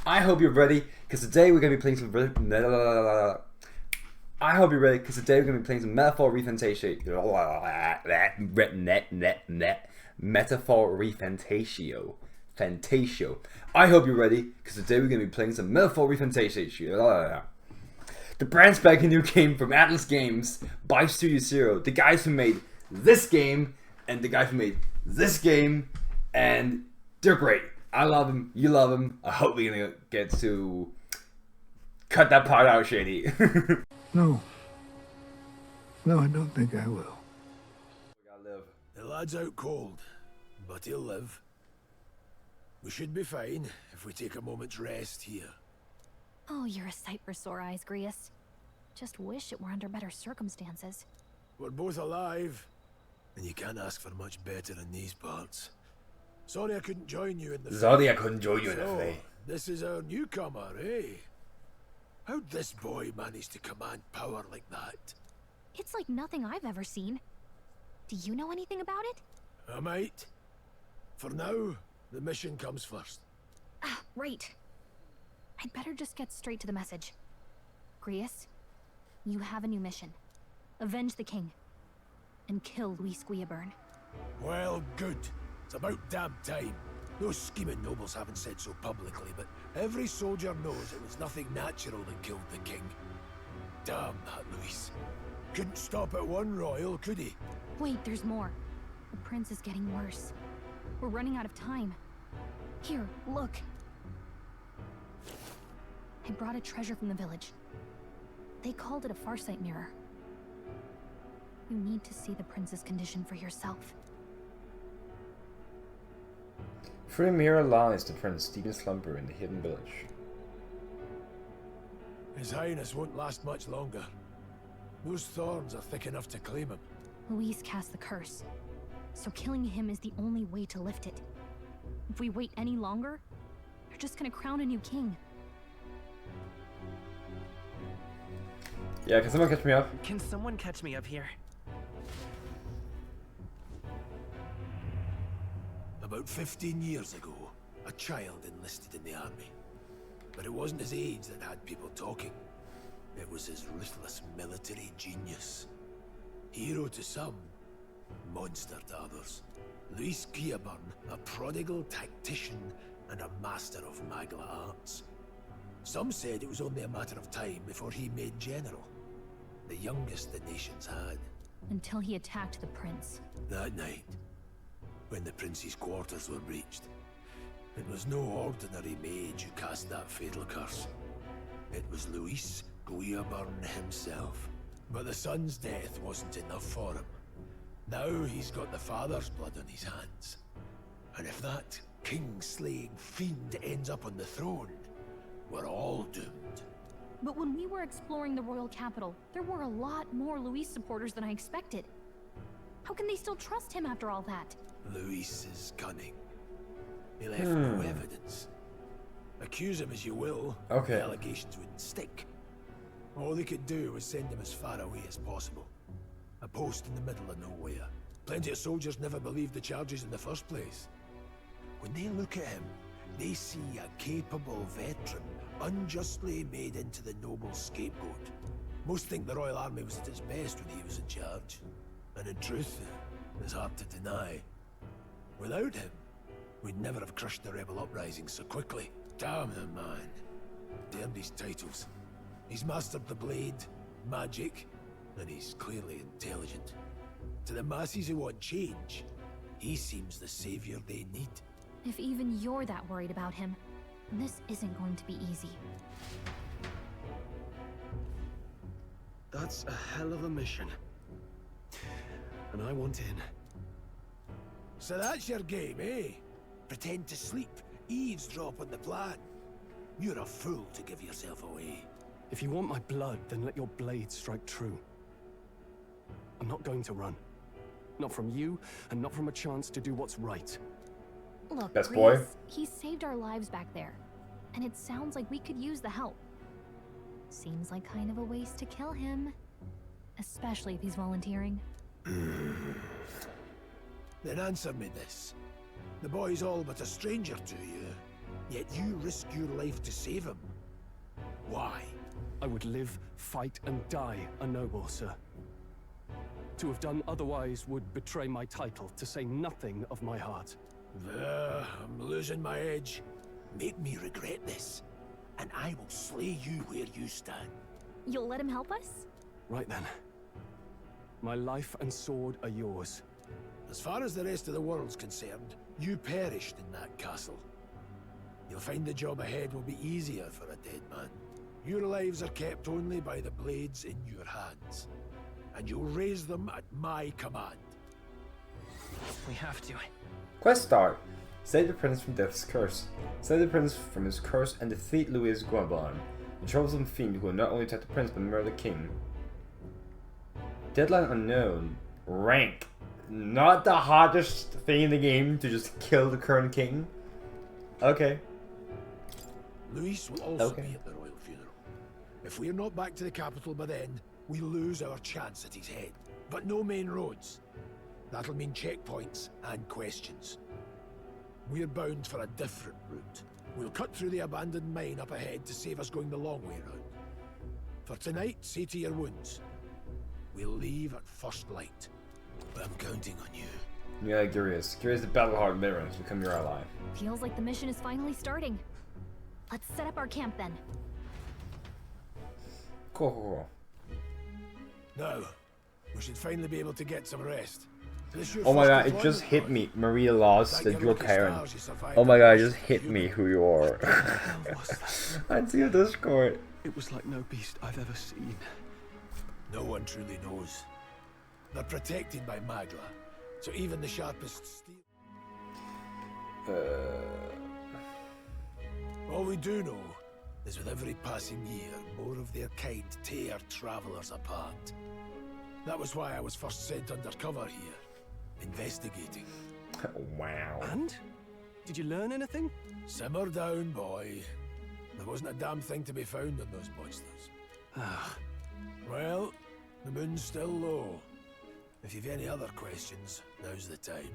I hope you're ready, because today we're going to be playing some... I hope you're ready, because today we're going to be playing some Metaphor ReFantazio. Metaphor ReFantazio. Fantasio. I hope you're ready, because today we're going to be playing some Metaphor ReFantazio. The brand spanking new game from ATLUS Games by Studio Zero. The guys who made this game, and the guys who made this game, and they're great. I love them. You love them. I hope we're gonna get to cut that part out, Shady. No, I don't think I will. We gotta live. The lad's out cold, but he'll live. We should be fine if we take a moment's rest here. Oh, you're a sight for sore eyes, Grius. Just wish it were under better circumstances. We're both alive, and you can't ask for much better in these parts. Sorry I couldn't join you in the fray. This is our newcomer, eh? How'd this boy manage to command power like that? It's like nothing I've ever seen. Do you know anything about it? I might. For now, the mission comes first. Ah, right. I'd better just get straight to the message. Grius, you have a new mission. Avenge the king. And kill Luis Guillaburn. Well, good. It's about damn time. Those scheming nobles haven't said so publicly, but every soldier knows it was nothing natural that killed the king. Damn that Luis. Couldn't stop at one royal, could he? Wait, there's more. The prince is getting worse. We're running out of time. Here, look. I brought a treasure from the village. They called it a farsight mirror. You need to see the prince's condition for yourself. Through the mirror lies the prince deep in slumber in the hidden village. His Highness won't last much longer. Those thorns are thick enough to claim him. Luis cast the curse, so killing him is the only way to lift it. If we wait any longer, they're just gonna crown a new king. Yeah, can someone catch me up? Can someone catch me up here? About 15 years ago, a child enlisted in the army. But it wasn't his age that had people talking. It was his ruthless military genius. Hero to some, monster to others. Luis Guillaburn, a prodigal tactician and a master of Magla arts. Some said it was only a matter of time before he made general. The youngest the nation's had. Until he attacked the prince. That night, when the prince's quarters were breached, it was no ordinary mage who cast that fatal curse. It was Luis Guillaburn himself. But the son's death wasn't enough for him. Now he's got the father's blood on his hands. And if that king-slaying fiend ends up on the throne, we're all doomed. But when we were exploring the royal capital, there were a lot more Luis supporters than I expected. How can they still trust him after all that? Luis is cunning. He left no evidence. Accuse him as you will, the allegations wouldn't stick. All they could do was send him as far away as possible. A post in the middle of nowhere. Plenty of soldiers never believed the charges in the first place. When they look at him, they see a capable veteran unjustly made into the noble's scapegoat. Most think the Royal Army was at its best when he was in charge. And in truth, it's hard to deny. Without him, we'd never have crushed the rebel uprising so quickly. Damn the man. Damn these titles. He's mastered the blade, magic, and he's clearly intelligent. To the masses who want change, he seems the savior they need. If even you're that worried about him, this isn't going to be easy. That's a hell of a mission. And I want in. So that's your game, eh? Pretend to sleep, eavesdrop on the plan. You're a fool to give yourself away. If you want my blood, then let your blade strike true. I'm not going to run. Not from you, and not from a chance to do what's right. Look, Best boy. Grius, he saved our lives back there. And it sounds like we could use the help. Seems like kind of a waste to kill him. Especially if he's volunteering. Then answer me this. The boy's all but a stranger to you. yet you risk your life to save him. Why? I would live, fight, and die a noble, sir. To have done otherwise would betray my title, to say nothing of my heart. I'm losing my edge. Make me regret this, and I will slay you where you stand. You'll let him help us? Right then. My life and sword are yours. As far as the rest of the world's concerned, you perished in that castle. You'll find the job ahead will be easier for a dead man. Your lives are kept only by the blades in your hands, and you'll raise them at my command. We have to. Quest start. Save the prince from death's curse. Save the prince from his curse and defeat Louis Guaban, the troublesome fiend who will not only attack the prince but murder the king. Deadline unknown. Rank. Not the hardest thing in the game to just kill the current king. Okay. Louis will also be at the royal funeral. If we're not back to the capital by then, we lose our chance at his head. But no main roads. That'll mean checkpoints and questions. We're bound for a different route. We'll cut through the abandoned mine up ahead to save us going the long way round. For tonight, see to your wounds. We'll leave at first light. I'm counting on you. Yeah, Curious. Curious the battle-hardened veterans become your ally. Feels like the mission is finally starting. Let's set up our camp then. Cool. Now, we should finally be able to get some rest. Oh my god, it just hit me. Maria lost that you're Karen. Oh my god, it just hit me who you are. I see your Discord. It was like no beast I've ever seen. No one truly knows. They're protected by Magla, so even the sharpest steel... All we do know is with every passing year, more of their kind tear travelers apart. That was why I was first sent undercover here, investigating. Wow. And? Did you learn anything? Simmer down, boy. There wasn't a damn thing to be found on those monsters. Well, the moon's still low. If you've any other questions, now's the time.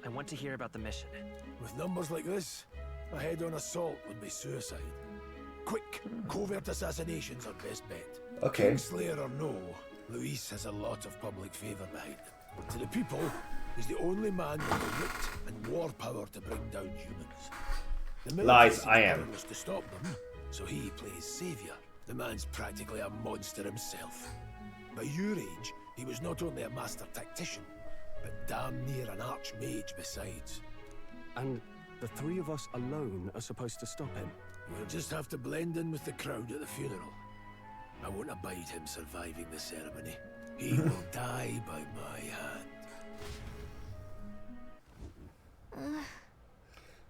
I want to hear about the mission. With numbers like this, a head-on assault would be suicide. Quick, covert assassinations are best bet. Okay. Kingslayer or no, Luis has a lot of public favour behind him. To the people, he's the only man with the wit and war power to bring down humans. The Lies, I am. powerless to stop them, so he plays saviour. The man's practically a monster himself. By your age, he was not only a master tactician, but damn near an archmage besides. And the three of us alone are supposed to stop him? We'll just have to blend in with the crowd at the funeral. I won't abide him surviving the ceremony. He will die by my hand.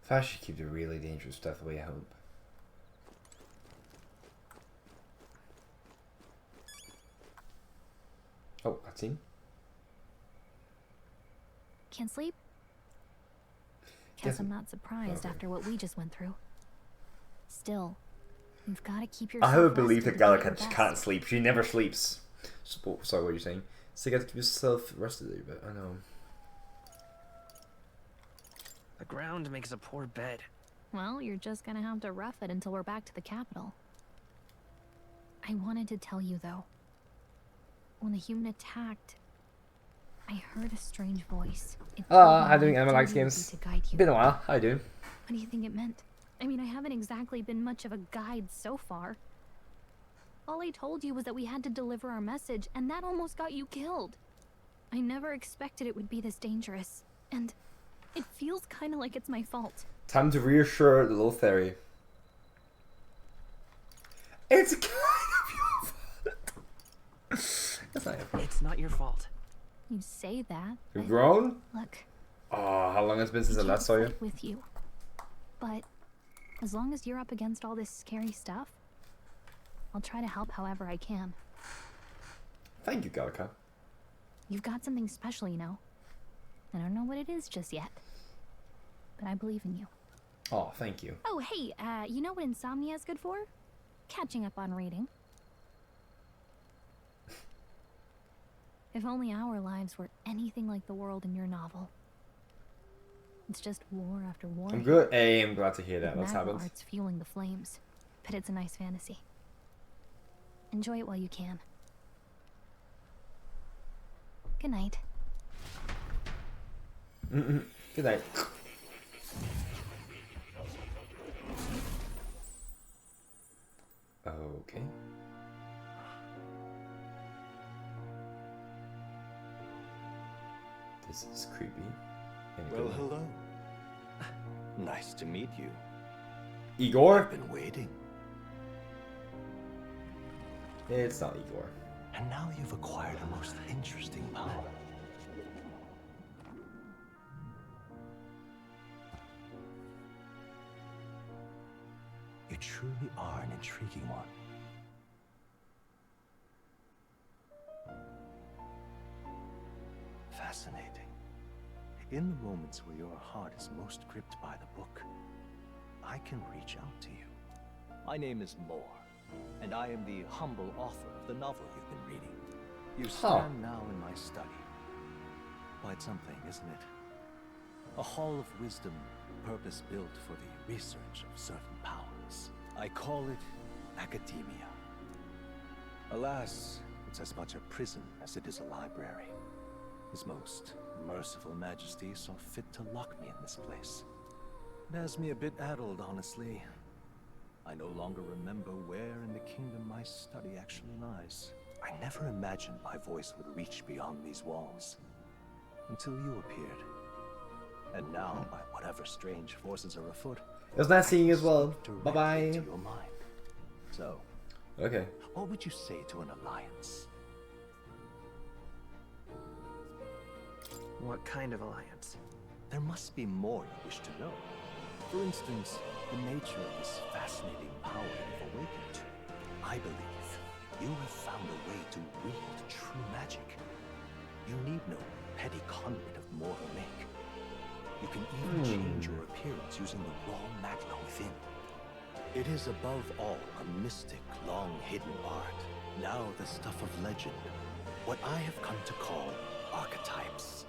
If I should keep the really dangerous stuff away, I hope. Oh, cutscene. Can't sleep? Guess I'm not surprised after what we just went through. Still, you've got to keep yourself. I have a belief that rested to be Gallica your best. can't sleep. She never sleeps. Sorry, what are you saying? So you got to keep yourself rested a little bit. I know. The ground makes a poor bed. Well, you're just gonna have to rough it until we're back to the capital. I wanted to tell you though. When the human attacked, I heard a strange voice. How doing Animal Likes Duty Games? to guide you. Been a while. How you doing? What do you think it meant? I mean, I haven't exactly been much of a guide so far. All I told you was that we had to deliver our message, and that almost got you killed. I never expected it would be this dangerous, and it feels kind of like it's my fault. Time to reassure the little fairy. It's kind of your fault. That's not your fault. It's not your fault. You say that. You've but grown? Look, Oh, how long has it been since I last saw you? fight with you. But as long as you're up against all this scary stuff, I'll try to help however I can. Thank you, Gallica. You've got something special, you know. I don't know what it is just yet, but I believe in you. Oh, thank you. Oh, hey, you know what insomnia is good for? Catching up on reading. If only our lives were anything like the world in your novel. It's just war after war. I'm good. Hey, I'm glad to hear that. With That's magical happened. art's fueling the flames, but it's a nice fantasy. Enjoy it while you can. Good night. Good night. Okay. This is creepy. Well, hello. Nice to meet you. Igor? I've been waiting. It's not Igor. And now you've acquired a most interesting power. You truly are an intriguing one. Fascinating. In the moments where your heart is most gripped by the book, I can reach out to you. My name is Moore, and I am the humble author of the novel you've been reading. You stand now in my study. Quite something, isn't it? A hall of wisdom, purpose-built for the research of certain powers. I call it academia. Alas, it's as much a prison as it is a library. His most merciful majesty saw fit to lock me in this place. It has me a bit addled, honestly. I no longer remember where in the kingdom my study actually lies. I never imagined my voice would reach beyond these walls. Until you appeared. And now, by whatever strange forces are afoot, It was nice seeing you as well. Bye-bye. to your mind. So, Okay. what would you say to an alliance? What kind of alliance? There must be more you wish to know. For instance, the nature of this fascinating power you've awakened to. I believe you have found a way to wield true magic. You need no petty conduit of mortal make. You can even change your appearance using the raw magma within. It is above all a mystic, long-hidden art. Now the stuff of legend. What I have come to call archetypes.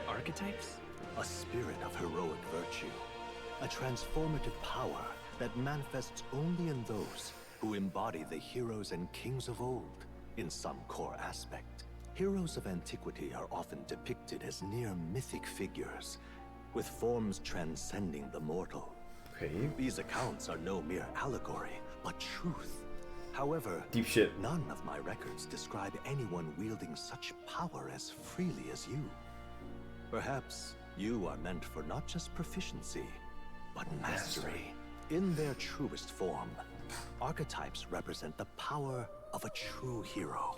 Archetypes? A spirit of heroic virtue. A transformative power that manifests only in those who embody the heroes and kings of old in some core aspect. Heroes of antiquity are often depicted as near mythic figures, with forms transcending the mortal. Okay. These accounts are no mere allegory, but truth. However, Deep shit. none of my records describe anyone wielding such power as freely as you. Perhaps you are meant for not just proficiency, but mastery. In their truest form, archetypes represent the power of a true hero.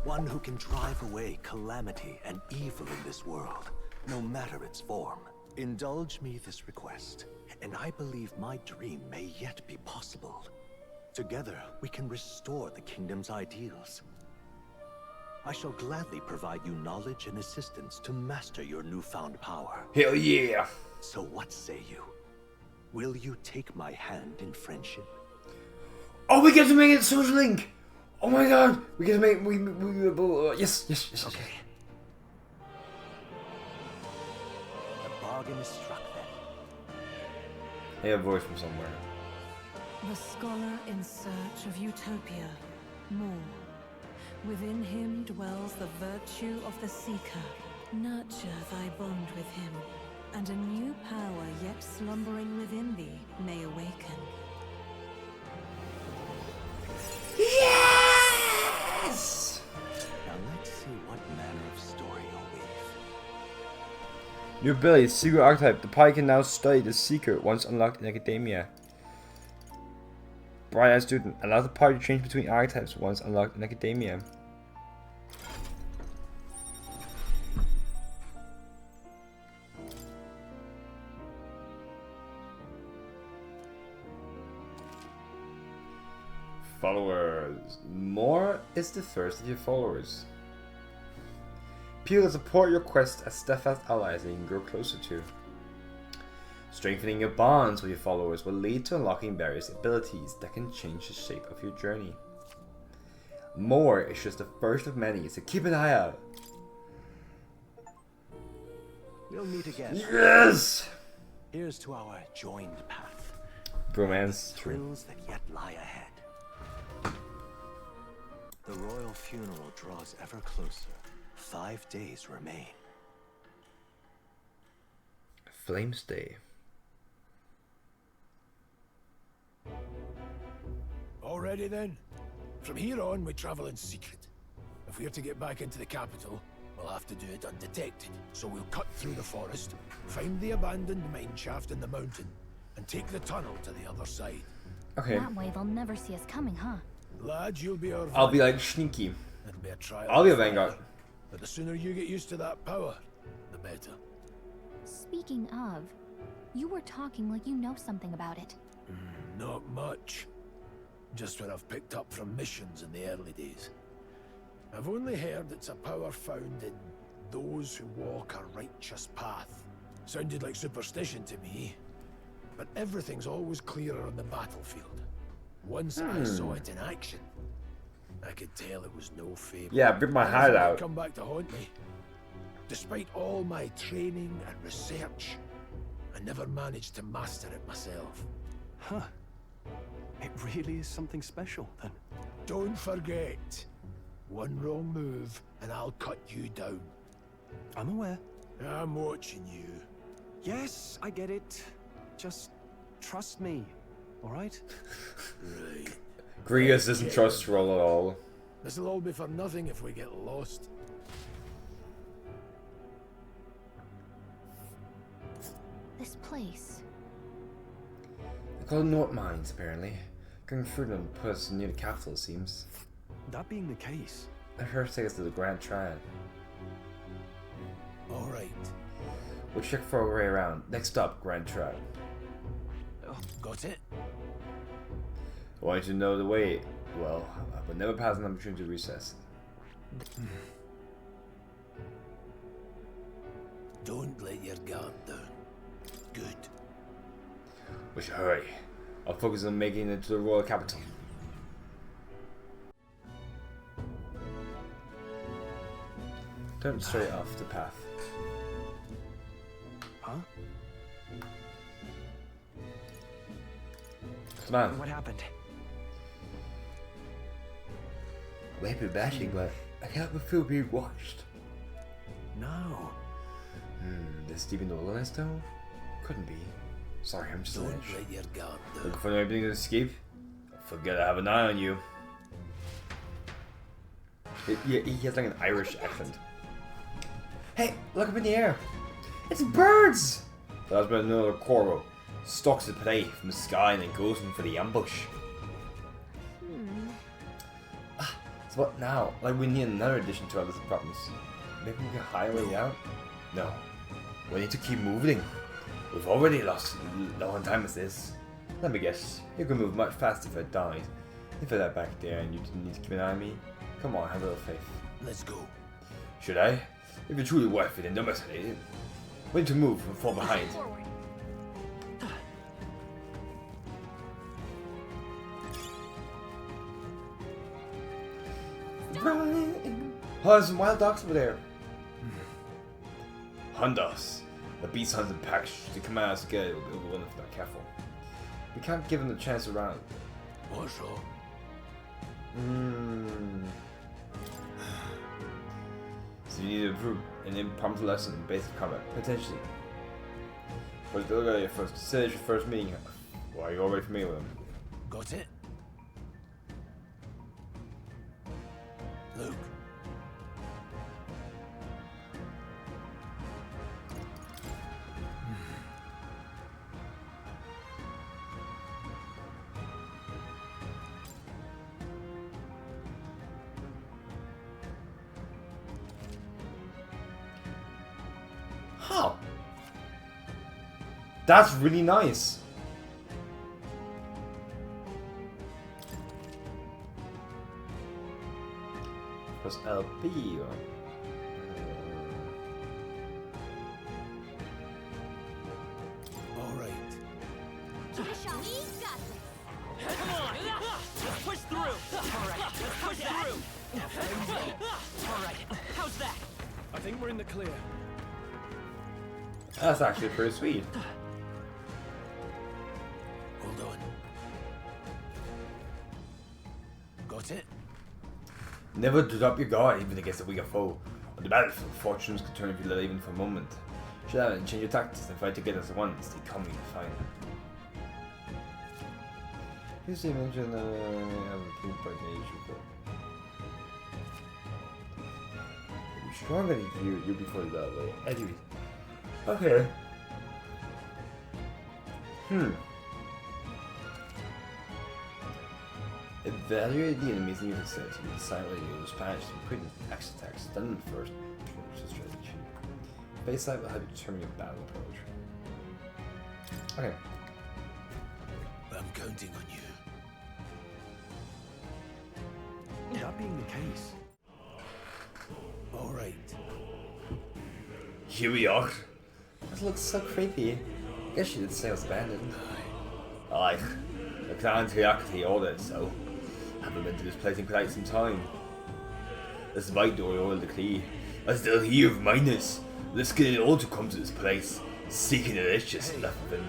One who can drive away calamity and evil in this world, no matter its form. Indulge me this request, and I believe my dream may yet be possible. Together, we can restore the kingdom's ideals. I shall gladly provide you knowledge and assistance to master your newfound power. Hell yeah. So what say you? Will you take my hand in friendship? Oh, we get to make it social link. Oh my god. We get to make yes. Okay. The bargain is struck then. I hear a voice from somewhere. The scholar in search of utopia, more. Within him dwells the virtue of the seeker. Nurture thy bond with him, and a new power yet slumbering within thee may awaken. Yes! Now let's see what manner of story you'll weave. New ability, Secret Archetype. The party can now study the Seeker once unlocked in Academia. Bright-eyed student. Allow the party to change between archetypes once unlocked in Academia. Followers. More is the first of your followers. People that support your quest as steadfast allies that you can grow closer to. Strengthening your bonds with your followers will lead to unlocking various abilities that can change the shape of your journey. More is just the first of many, so keep an eye out. We'll meet again. Yes! Here's to our joined path. Bromance. Thrills that yet lie ahead. The royal funeral draws ever closer. 5 days remain. Flames Day. Already then? From here on, we travel in secret. If we're to get back into the capital, we'll have to do it undetected. So we'll cut through the forest, find the abandoned mine shaft in the mountain, and take the tunnel to the other side. Okay. That way they'll never see us coming, huh? Lad, you'll be our I'll be like sneaky. It'll be a trial. I'll be a vanguard. But the sooner you get used to that power, the better. Speaking of, you were talking like you know something about it. Not much. Just what I've picked up from missions in the early days. I've only heard it's a power found in those who walk a righteous path. Sounded like superstition to me, but everything's always clearer on the battlefield. Once I saw it in action, I could tell it was no fable. Yeah, rip my heart out. Come back to haunt me. Despite all my training and research, I never managed to master it myself. Huh. It really is something special, then. Don't forget, one wrong move and I'll cut you down. I'm aware. I'm watching you. Yes, I get it. Just trust me, all right? Right. Grievous doesn't trust Roll at all. This'll all be for nothing if we get lost. This place. They're called North Mines, apparently. Going through them puts us near the capital, it seems. That being the case, The first take us to the Grand Triad. Alright. We'll check for our way around. Next stop, Grand Triad. Got it? I want you to know the way. Well, I would never pass an opportunity to recess. Don't let your guard down. Good. We should hurry. I'll focus on making it to the royal capital. Turn straight off the path. huh? Come on. What happened? I may be bashing, but I can't feel being watched. No. This deep in the wilderness, though? Couldn't be. Sorry, I'm just a Don't ledge. let your guard Looking down. for anything to escape? Forget I have an eye on you. He has like an Irish accent. Hey, look up in the air. It's birds! That's been another Corvo. Stalks his prey from the sky and then goes in for the ambush. So what now? Like we need another addition to our list of problems. Maybe we can hire a way out? No. We need to keep moving. We've already lost long time as this. Let me guess. You could move much faster if I died. If I died back there and you didn't need to keep an eye on me. Come on, have a little faith. Let's go. Should I? If you're truly worth it and domesticated, when to move and fall behind. Forward. Running. Oh, there's some wild dogs over there. Hunt us. The beast hunts in packs. To come at us together, we'll be one if not careful. We can't give them the chance around. What's wrong? So you need to improve an impromptu lesson in basic combat, potentially. First, look at your first. Consider your first meeting. Well, are you already familiar with them? Got it? Luke. How? That's really nice. Press LB or... All right. Give it a shot. We got this. Come on! Let's push through! Alright, let's push through! Alright, how's that? I think we're in the clear. That's actually pretty sweet. on. Got it? Never drop your guard even against a weaker foe. On the battlefield, fortunes can turn if you let even for a moment. Shut out and change your tactics and fight together as one. Stay calm and fine. Please mention have improved by nature. You're stronger than you before the battle. Anyway. Okay. Evaluate the enemies in your vicinity. Decide whether you use Spanish to put axe attacks done first. Strategy. Base side will help you determine your battle approach. Okay. I'm counting on you. That being the case. All right. Here we are. This looks so creepy. I guess you did say it was abandoned. Aye. I can't exactly order it, so. Haven't been to this place in quite some time. Despite the oil the key, I still hear of miners. Let's get it all to come to this place, seeking delicious nothing.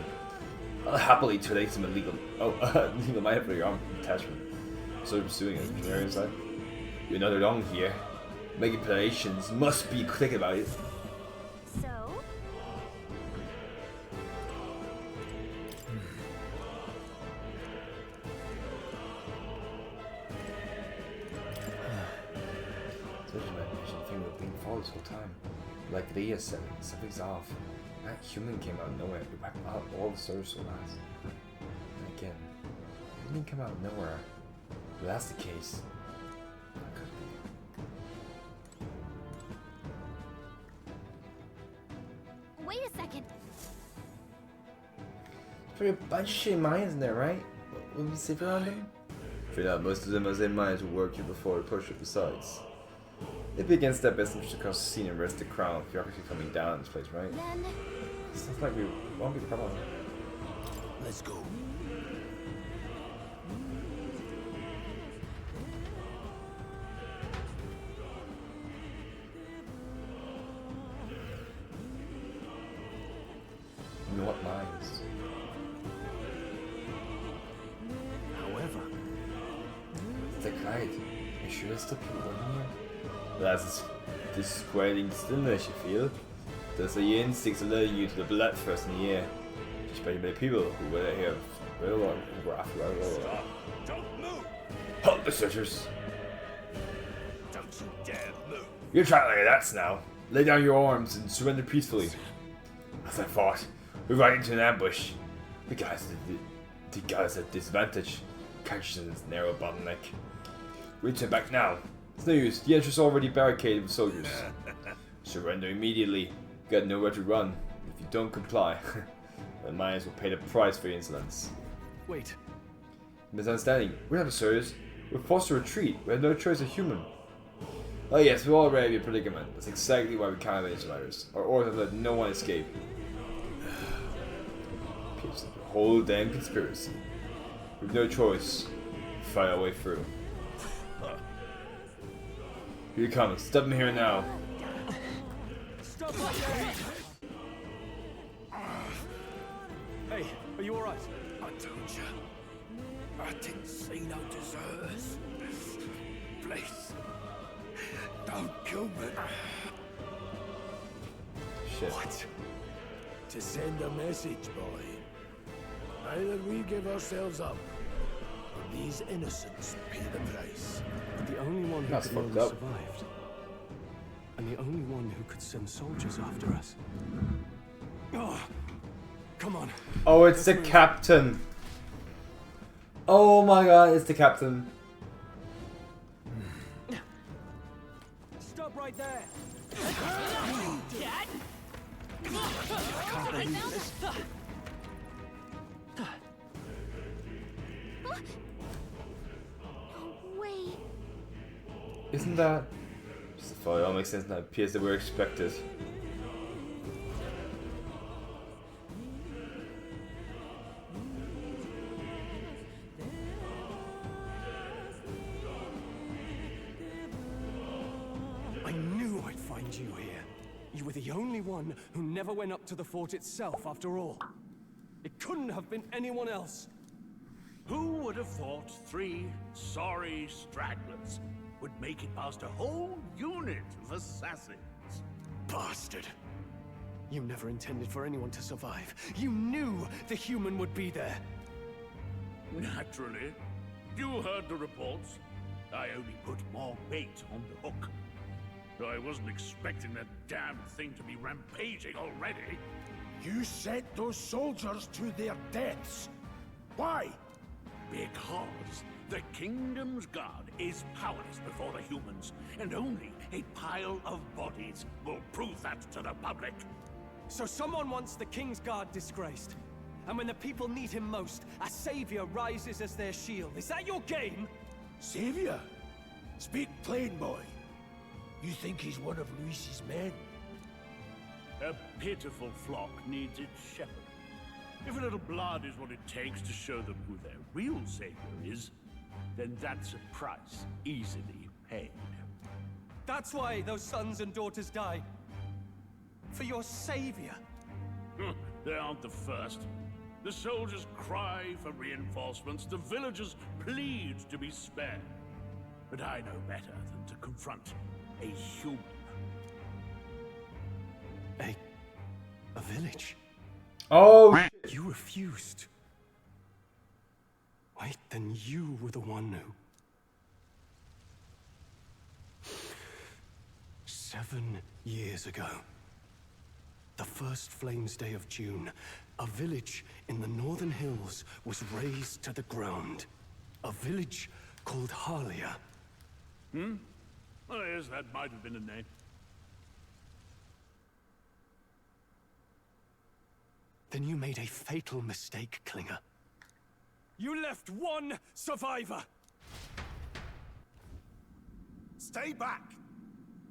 I'll happily trade some illegal legal mine for your arm attachment. So pursuing it from the area side. You're not alone here. Making preparations must be quick about it. So? This whole time. Like Leah said, something's off. That human came out of nowhere. We wiped out all the source so fast. And again, it didn't come out of nowhere. If that's the case, that could be. Wait a second. There's pretty bunch of shitty mines in there, right? Will we safe around them? Straight out, most of them are in mines will work here before we push it besides. It'd be against their best interest to cross the scene and rest the crown if you're actually coming down in this place, right? Then... Sounds like we won't be a problem. Let's go. You know what mines? However, the guide. You sure there's still people in here? That's disquieting stillness you feel. Does the instincts alerting you to the bloodthirst in the air? Especially by people who were here Stop! Don't move! Halt the searchers! Don't you dare move! You're trying like that now. Lay down your arms and surrender peacefully. As I thought, we're right into an ambush. The guys at disadvantage. Catch in this narrow bottleneck. We turn back now. It's no use. The entrance is already barricaded with soldiers. Surrender immediately. You got nowhere to run. If you don't comply, the miners will pay the price for your insolence. wait. Misunderstanding. We're not soldiers. We're forced to retreat. We have no choice of human. Oh yes, we're already in a predicament. That's exactly why we can't have any survivors. Our orders have let no one escape. Appears like a whole damn conspiracy. We've no choice. Fight our way through. Here you come. Step in here now. Stop right there! Hey, are you alright? I told you. I didn't see no deserters. Please. Don't kill me. Shit. What? To send a message, boy. Either we give ourselves up, or these innocents pay the price. The only one who That's could know fucked we up. survived. And the only one who could send soldiers after us. Oh, come on. Oh, it's the captain. Oh my god, it's the captain. Stop right there! I Dad? can't believe this. Wait. Isn't that... Just the it all makes sense now. It appears that we're expected. I knew I'd find you here. You were the only one who never went up to the fort itself after all. It couldn't have been anyone else. Who would have thought 3 sorry stragglers would make it past a whole unit of assassins? Bastard! You never intended for anyone to survive. You knew the human would be there. Naturally. You heard the reports. I only put more bait on the hook. I wasn't expecting that damn thing to be rampaging already. You sent those soldiers to their deaths. Why? Because the Kingdom's Guard is powerless before the humans, and only a pile of bodies will prove that to the public. So someone wants the King's Guard disgraced. And when the people need him most, a savior rises as their shield. Is that your game? Savior? Speak plain, boy. You think he's one of Luis's men? A pitiful flock needs its shepherd. If a little blood is what it takes to show them who their real savior is, then that's a price easily paid. That's why those sons and daughters die. For your savior. They aren't the first. The soldiers cry for reinforcements, the villagers plead to be spared. But I know better than to confront a human. A village? Oh, You refused. Wait, then you were the one who... 7 years ago, the first Flames Day of June, a village in the northern hills was razed to the ground. A village called Harlia. Oh yes, that might have been a name. Then you made a fatal mistake, Klinger. You left one survivor! Stay back!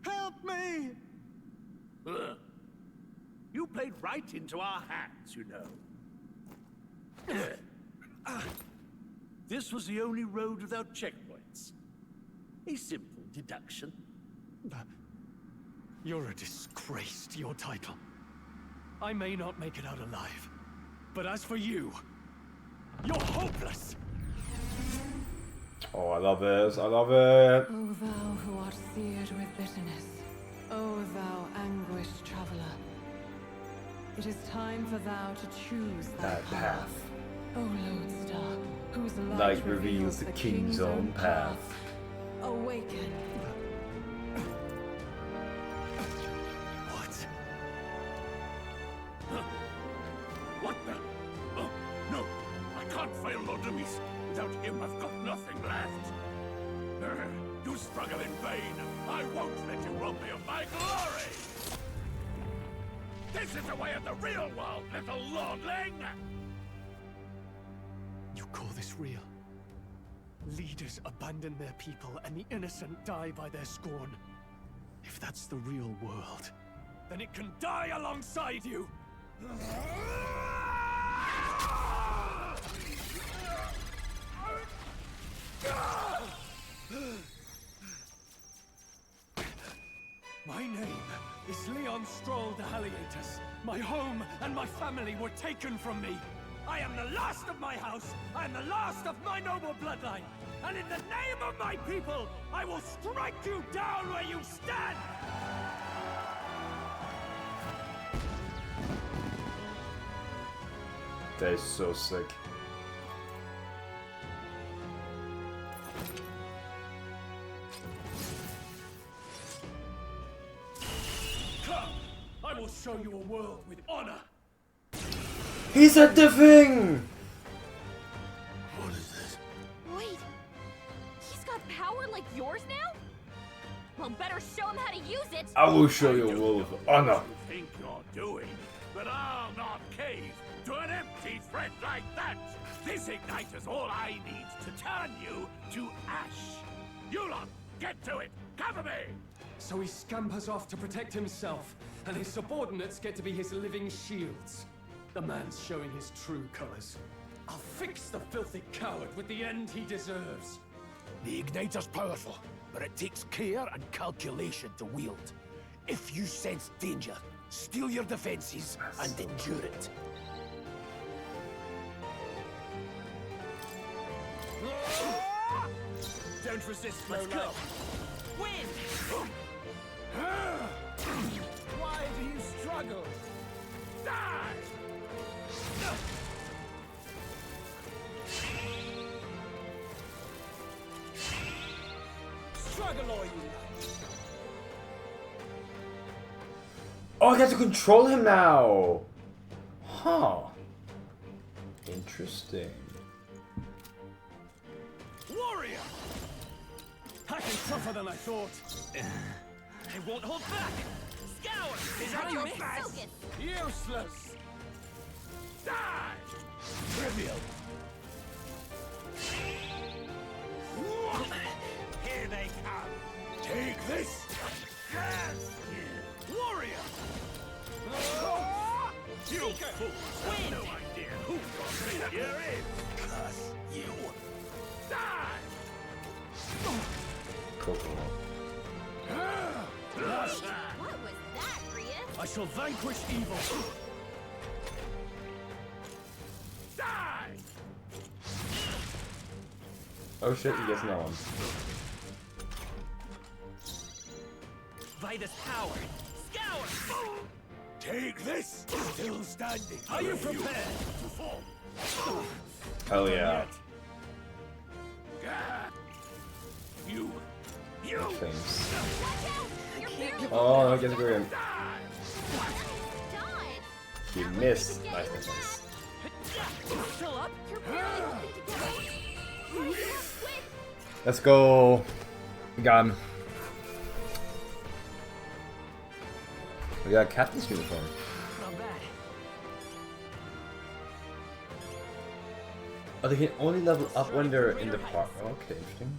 Help me! Ugh. You played right into our hands, you know. This was the only road without checkpoints. A simple deduction. You're a disgrace to your title. I may not make it out alive, but as for you, you're hopeless! oh, I love it. I love it. O thou who art seared with bitterness, O thou anguished traveler, it is time for thou to choose thy That path. O lodestar, whose light Light reveals the king's own path. Awaken. What? What the? Oh, no! I can't fail Lord Luis. Without him, I've got nothing left. You struggle in vain. I won't let you rob me of my glory! This is the way of the real world, little lordling! You call this real? Leaders abandon their people and the innocent die by their scorn. If that's the real world, then it can die alongside you! My name is Leon Stroll de Halietus. My home and my family were taken from me. I am the last of my house. I am the last of my noble bloodline. And in the name of my people, I will strike you down where you stand! That is so sick. Come! I will show you a world with honor! He said the thing! What is this? Wait, he's got power like yours now? Well, better show him how to use it. I will show you a world of honor. You think you're doing, but I'll not cave to an empty threat like that! This ignite is all I need to turn you to ash! You lot, get to it! Cover me! So he scampers off to protect himself, and his subordinates get to be his living shields. The man's showing his true colors. I'll fix the filthy coward with the end he deserves. The igniter's powerful, but it takes care and calculation to wield. If you sense danger, steel your defenses and endure it. don't resist, Let's low go. life. Win! Why do you struggle? Die! Struggle all you like. Oh, I get to control him now! Huh. Interesting. Warrior! Hacking tougher than I thought. I won't hold back! Scour! Is that your Focus. best? Useless! Die! Trivial! Here they come! Take this! Warrior! You fools have no idea who your savior is! Curse you! Die! Cool. What was that, Rias? I shall vanquish evil! Die! Oh shit, he gets no one. By this power! Scour! Take this! Still standing! Are you prepared to fall? Hell yeah. You! Things. Watch out! You're barely Oh, I get to go in. died. He missed. Nice, nice, nice. Still up? You're barely holding together. Quit. Let's go. We got him. We got a captain's uniform. Not bad. Oh, they can only level up when they're in the park. Okay, interesting.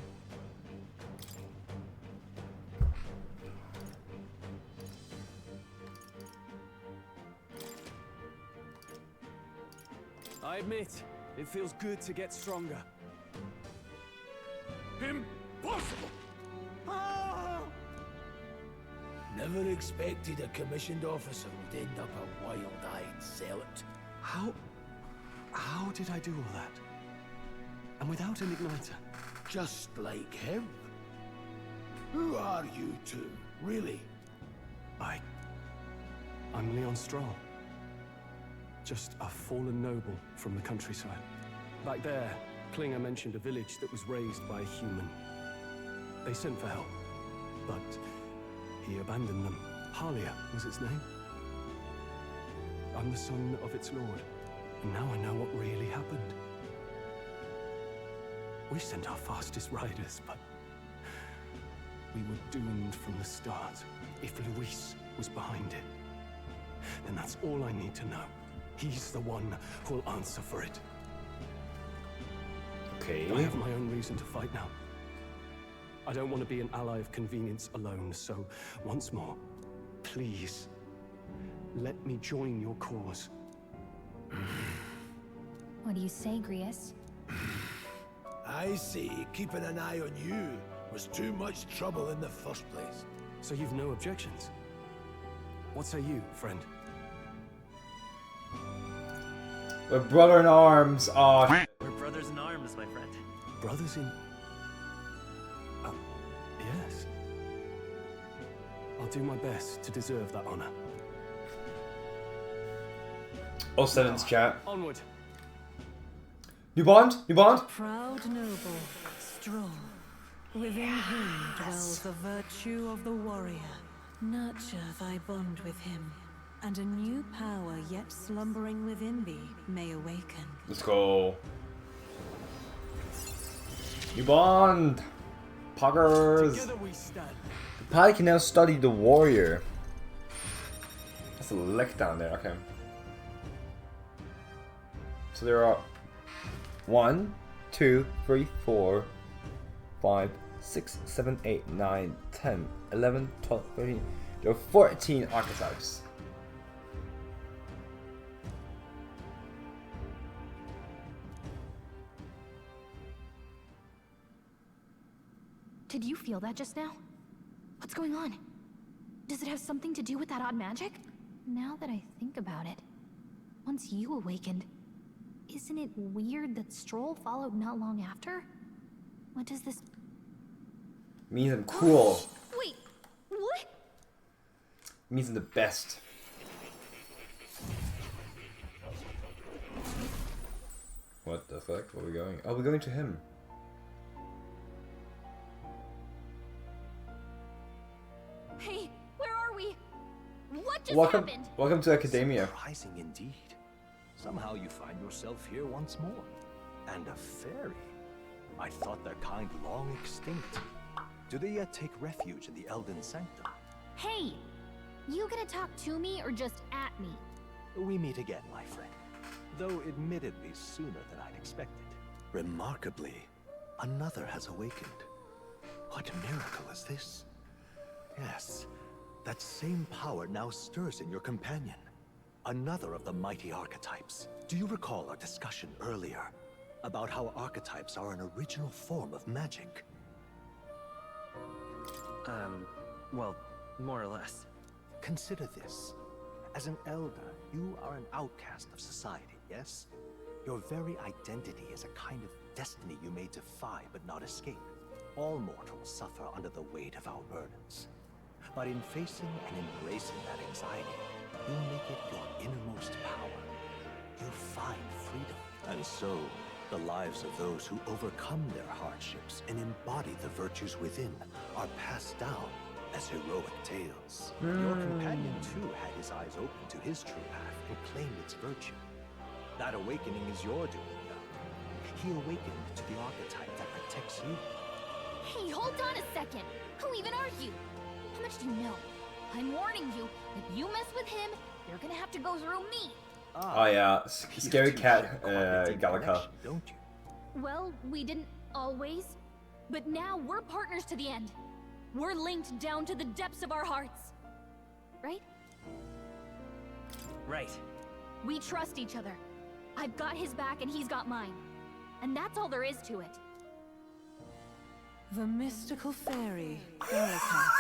I admit, it feels good to get stronger. Impossible! Never expected a commissioned officer would end up a wild-eyed zealot. How did I do all that? And without an igniter? Just like him. Who are you two, really? I'm Leon Stroll. Just a fallen noble from the countryside. Back there, Klinger mentioned a village that was raised by a human. They sent for help, but he abandoned them. Halia was its name. I'm the son of its lord, and now I know what really happened. We sent our fastest riders, but we were doomed from the start. If Luis was behind it, then that's all I need to know. He's the one who'll answer for it. Okay. I have my own reason to fight now. I don't want to be an ally of convenience alone, so once more, please, let me join your cause. What do you say, Grius? I see keeping an eye on you was too much trouble in the first place. So you've no objections? What say you, friend? We're brother in arms. Oh, We're brothers in arms, my friend. Brothers in... yes. I'll do my best to deserve that honor. 07's chat. Onward. New bond? New bond? Proud noble, strong. Within him dwells the virtue of the warrior. Nurture thy bond with him, and a new power yet slumbering within thee may awaken. Let's go. New bond. Poggers. Together we stand. The pilot can now study the warrior. That's a lick down there. Okay. So there are 1, 2, 3, 4, 5, 6, 7, 8, 9, 10, 11, 12, 13. There are 14 archetypes. Did you feel that just now? What's going on? Does it have something to do with that odd magic? Now that I think about it, once you awakened, isn't it weird that Stroll followed not long after? What does this Means I'm cool. Wait, what? Means I'm the best. What the fuck? Where are we going? Oh, we're going to him. Hey, where are we? What just Welcome, happened? welcome to Academia. Surprising indeed. Somehow you find yourself here once more. And a fairy. I thought their kind long extinct. Do they yet take refuge in the Elden Sanctum? Hey, you gonna talk to me or just at me? We meet again, my friend. Though admittedly sooner than I'd expected. Remarkably, another has awakened. What miracle is this? Yes, that same power now stirs in your companion. Another of the mighty archetypes. Do you recall our discussion earlier about how archetypes are an original form of magic? Well, more or less. Consider this. As an elder, you are an outcast of society, yes? Your very identity is a kind of destiny you may defy but not escape. All mortals suffer under the weight of our burdens. But in facing and embracing that anxiety, you make it your innermost power. You find freedom. And so, the lives of those who overcome their hardships and embody the virtues within are passed down as heroic tales. Your companion too had his eyes open to his true path and claimed its virtue. That awakening is your doing now. He awakened to the archetype that protects you. Hey, hold on a second. Who even are you? How much do you know? I'm warning you, if you mess with him, you're gonna have to go through me. Oh yeah, scary cat, Gallica. Don't you? Well, we didn't always, but now we're partners to the end. We're linked down to the depths of our hearts. Right? Right. We trust each other. I've got his back and he's got mine. And that's all there is to it. The mystical fairy, Erica.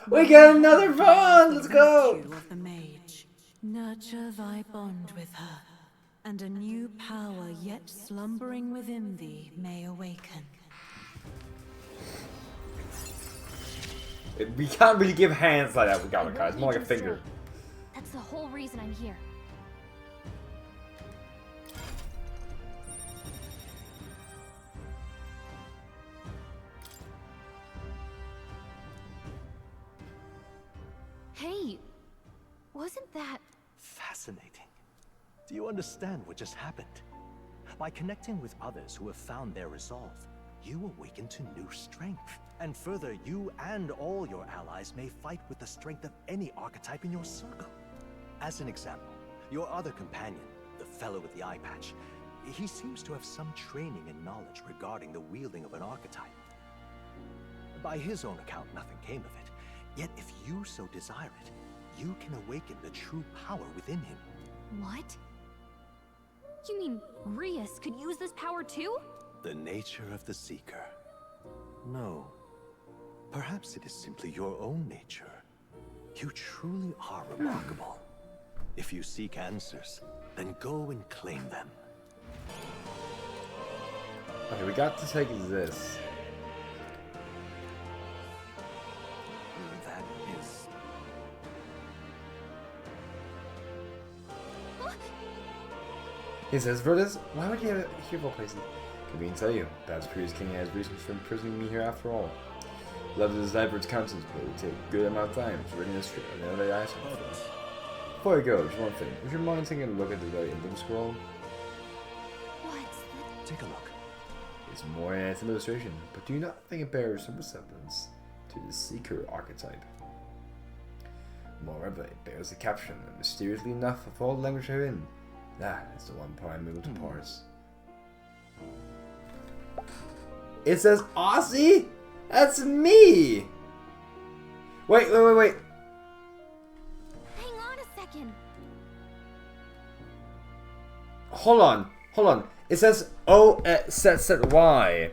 We got another bond! Let's go! Of the mage. Nurture thy bond with her, and a new power yet slumbering within thee may awaken. We can't really give hands like that with Gallica, it's more like a finger. That's the whole reason I'm here. Hey, wasn't that... Fascinating. Do you understand what just happened? By connecting with others who have found their resolve, you awaken to new strength. And further, you and all your allies may fight with the strength of any archetype in your circle. As an example, your other companion, the fellow with the eye patch, he seems to have some training and knowledge regarding the wielding of an archetype. By his own account, nothing came of it. Yet if you so desire it, you can awaken the true power within him. What? You mean Rias could use this power too? The nature of the Seeker. No. Perhaps it is simply your own nature. You truly are remarkable. If you seek answers, then go and claim them. Okay, we got to take this. That is... He says, Vertus, why would you have a hero place? Can we tell you? Perhaps previous king has reasons for imprisoning me here after all. Love to decide for its counsels, but it would take a good amount of time. It's written in a script on the other eyes. Before I go, just one thing. Would you mind taking a look at the very emblem scroll? What? Take a look. It's more an illustration, but do you not think it bears some resemblance to the Seeker archetype? Moreover, it bears a caption, and mysteriously enough, of all the language herein. That is the one part I'm able to parse. It says Aussie? That's me! Wait. Hang on a second. Hold on. It says O-Z-Z-Y.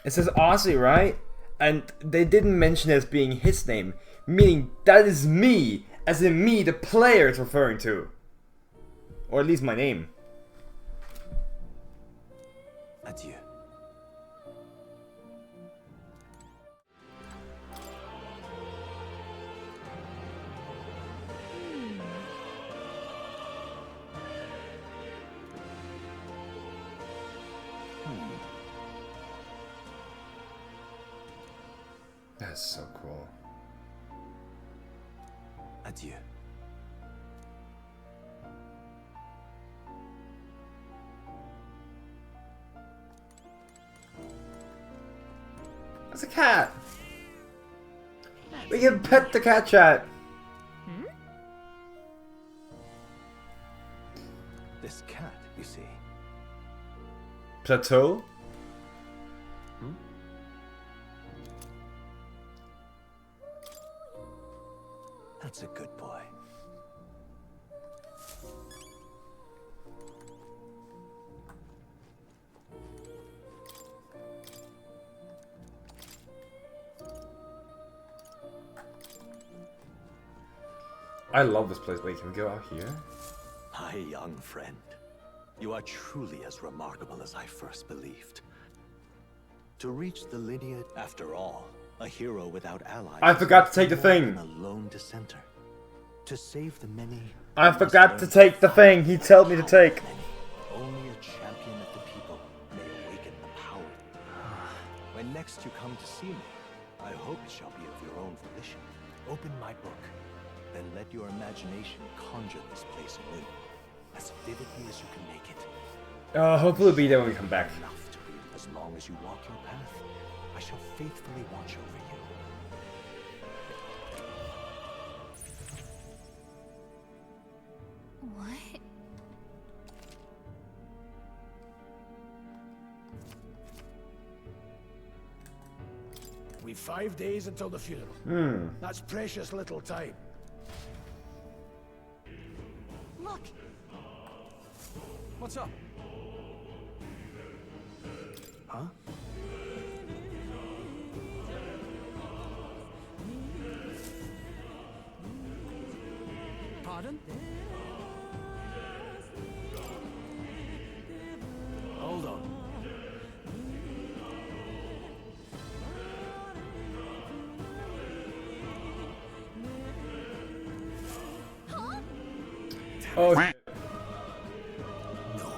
It says Aussie, right? And they didn't mention it as being his name, meaning that is me, as in me, the player it's referring to. Or at least my name. Adieu. That's so cool. Adieu. That's a cat. We can pet the cat chat. Hmm? This cat, you see. Plateau? Hmm? That's a good boy. I love this place. Wait, can we go out here? My young friend, you are truly as remarkable as I first believed. To reach the lineage, after all, a hero without allies. I forgot to take the thing. A lone dissenter. To save the many. I forgot to take the thing he told me to take. Only a champion of the people may awaken the power. When next you come to see me, I hope it shall be of your own volition. Open my book, then let your imagination conjure this place anew, as vividly as you can make it. Hopefully it'll be there when we come back. Enough to read. As long as you walk your path, I shall faithfully watch over you. What? We've 5 days until the funeral. That's precious little time. Look! What's up? Huh? Pardon? Hold on. Oh, shit. No.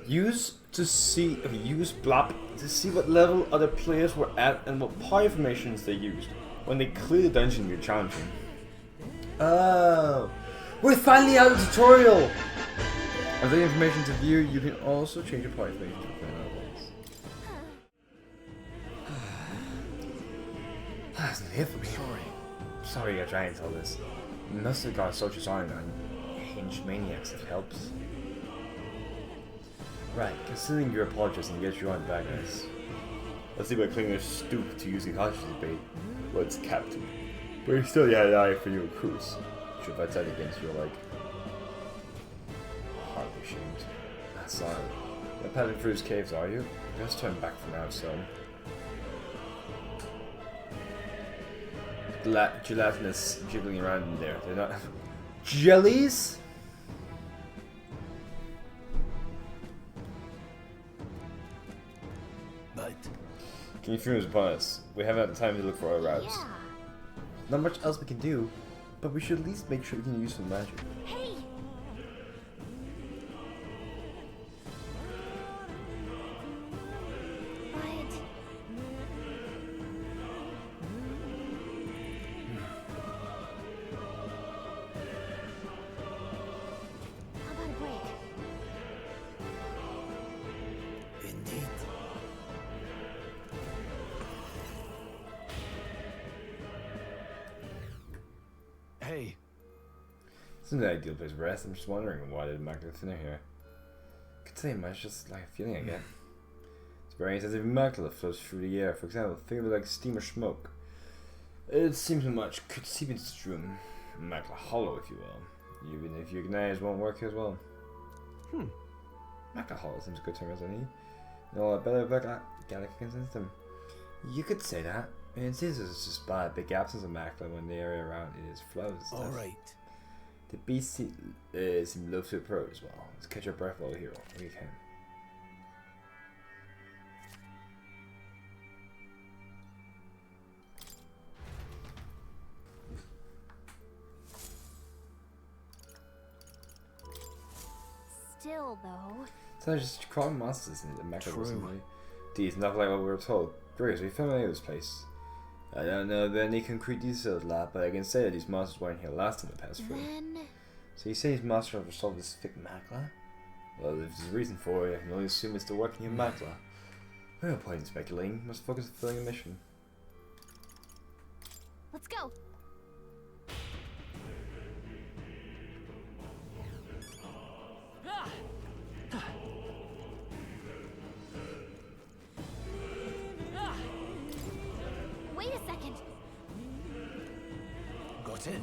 Use blob to see what level other players were at and what power formations they used when they clear the dungeon you're challenging. Oh, we're finally out of the tutorial! As the information to view, you can also change your power formation to play levels. That's it for me. Sorry I tried to tell this. Must have got such a sign on hinged maniacs if it helps. Right, considering your apologies and get you on back, guys. Let's see what Klinger's stoop to using hostage bait. Well, it's captain. But he still had an eye for you, Cruz. Should I fight against your like hardly ashamed. That's not not padding through his caves, are you? Let's turn back for now, son. Gelatinous jiggling around in there. They're not jellies? Can you feel us upon us? We haven't had time to look for our routes. Yeah. Not much else we can do, but we should at least make sure we can use some magic. Hey! But... How about a break? Indeed. Hey. This isn't the ideal place to rest. I'm just wondering why did Mac live in here. Could say much, just like a feeling I get. It's very as if magma floats through the air. For example, think of it like steam or smoke. It seems much could seep into this room. Magma hollow, if you will. Even if you ignite, won't work as well. Alcohol seems a good term, doesn't he? No, I better back Gallican system. You could say that. It seems it's just by a big absence of macula when the area around it is flooded. Alright. The beast seem love to approach as well. Let's catch our breath while here. We can. Still, though. So just crawling monsters in the macula. These not like what we were told. Great, we found this place. I don't know of any concrete details, lad, but I can say that these monsters weren't here last time I passed through. So you say these monsters have resolved this thick macula? Well, if there's a reason for it, I can only assume it's the working of macula. We're no point in speculating. We must focus on fulfilling a mission. Let's go. Wait a second. Got it.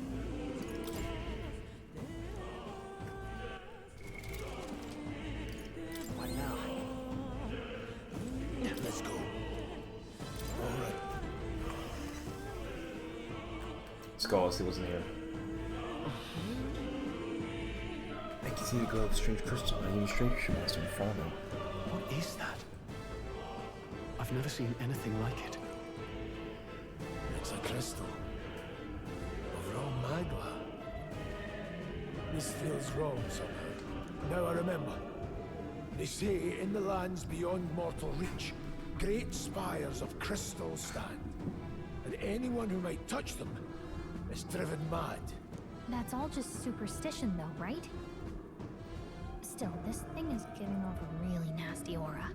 What now? Let's go. All right. Let's go. Let's see what's in here. I can see the glow of strange crystal and even stranger monster in front of them. What is that? I've never seen anything like it. It's a crystal of raw magma. This feels wrong somehow. Now I remember. They say in the lands beyond mortal reach, great spires of crystal stand, and anyone who might touch them is driven mad. That's all just superstition, though, right? Still, this thing is giving off a really nasty aura.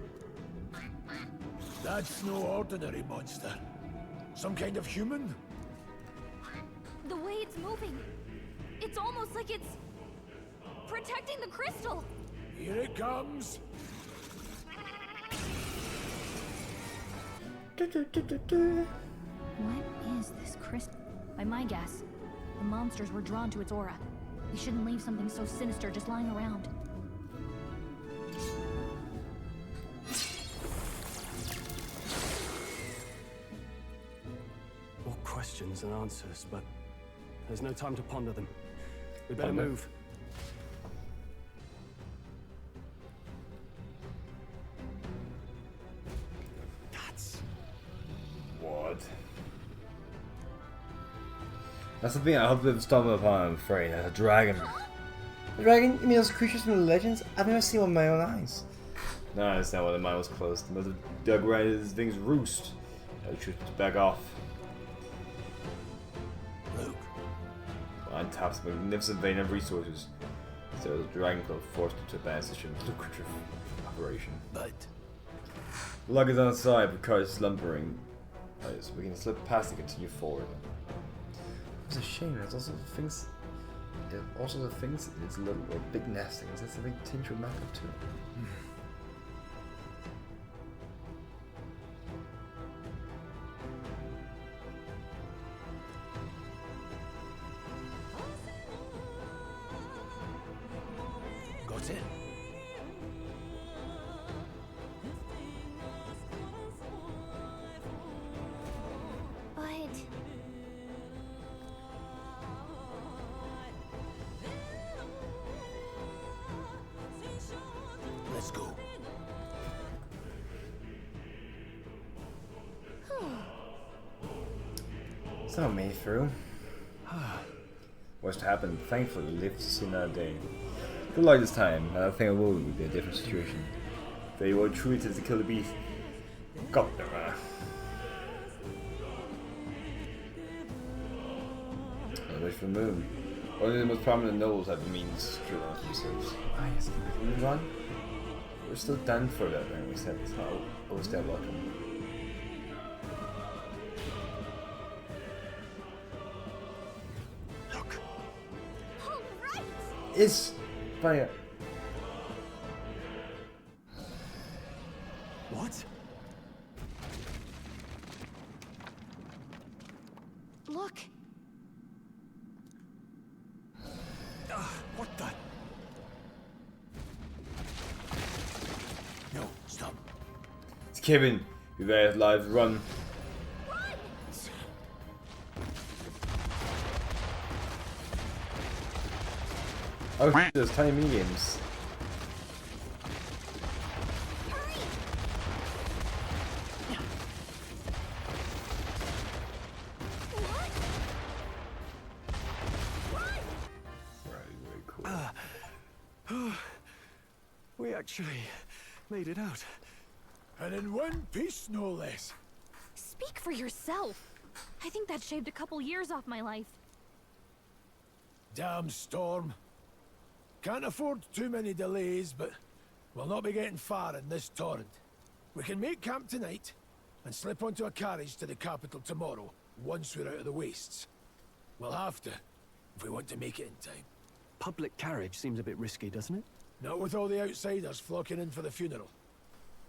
That's no ordinary monster. Some kind of human? The way it's moving, it's almost like it's protecting the crystal. Here it comes. What is this crystal? By my guess, the monsters were drawn to its aura. They shouldn't leave something so sinister just lying around. More questions than answers, but there's no time to ponder them. We better move. That's the thing I hope they've stumbled upon, I'm afraid. A dragon. A dragon? You mean those creatures from the legends? I've never seen one with my own eyes. No, that's not why the mine was closed. The mother dug right into this thing's roost. I should back off. Luke. On top of a magnificent vein of resources. So the dragon club forced it to advance such a lucrative operation. But luck is on its side because slumbering. So we can slip past and continue forward. It's a shame. There's also the things. It's a little or big nesting. It's a big tinge of makeup too. got it. Let's go. It's not me through. What's happened? Thankfully, we lived to see another day. Good luck this time. I think it will be a different situation. They were treated to kill the beast. Got them. Wait for the moon. Only the most prominent nobles have the means to kill themselves. Ah, yes, can we run? We're still done for that, and we said it's not always that welcome. Look. All right. It's fire. What? Look. Kevin, you better live run. Oh, there's tiny mini games. We actually made it out. And in one piece, no less. Speak for yourself. I think that shaved a couple years off my life. Damn storm. Can't afford too many delays, but we'll not be getting far in this torrent. We can make camp tonight and slip onto a carriage to the capital tomorrow, once we're out of the wastes. We'll have to, if we want to make it in time. Public carriage seems a bit risky, doesn't it? Not with all the outsiders flocking in for the funeral.